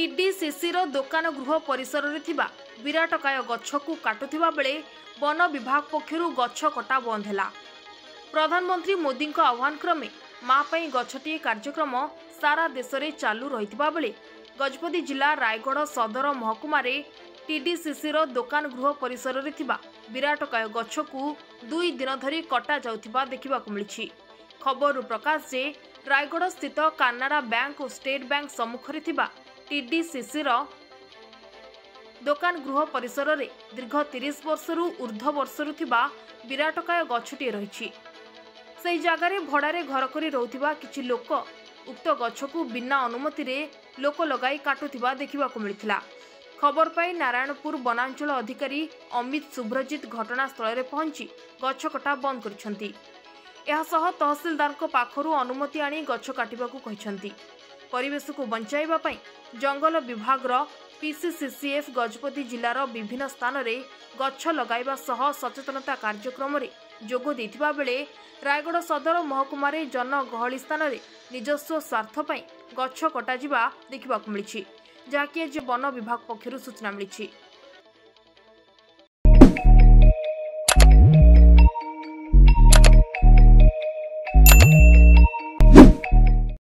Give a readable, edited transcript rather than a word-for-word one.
टीडीसीसी दोकान गृह परिसर में विराटकाय गछ को काटुवा बेले वन विभाग पक्षर गछ कटा बंद है। प्रधानमंत्री मोदी आह्वान क्रमे माँ पई गछटीए कार्यक्रम सारा देश में चालू रही बेले गजपति जिला रायगढ़ सदर महकुमार टीडीसीसी दोकान गृह परिसर में विराटकाय गछ को 2 दिन धरी कटा जाउथिबा देखा मिली। खबर प्रकाश जे रायगढ़ स्थित कानाडा बैंक और स्टेट बैंक सम्मुखरे थिबा टीडीसीसी दोकान गृह परिसर में दीर्घ 30 वर्षरू ऊर्ध्व वर्षरू थिबा विराटकाय गछटी रही। सही जगार भड़ारे घर करी रहुथिबा किछि लोक उक्त गछ को बिना अनुमति रे लोक लगाई काटुथिबा देखा मिलता। खबर पाई नारायणपुर वनांचल अधिकारी अमित सुब्रजित घटनास्थल में पहुंची गछ कटा बंद करिसेंती। एहासह तहसीलदार पाखरु अनुमति आनी गछ काटिबाकू कहिसेंती। परिवेश को बंचाइबा पई जंगल विभाग पीसीसीसीएफ गजपति जिलार विभिन्न स्थान में गछ लगाइबा सह सचेतनता कार्यक्रम में जोग देथिबा बेले रायगढ़ सदर महकुमार जनगहली स्थान में निजस्व स्वार्थ पई गछ कटाजिबा देखा मिली, जहाँकि वन विभाग पक्षर सूचना मिली।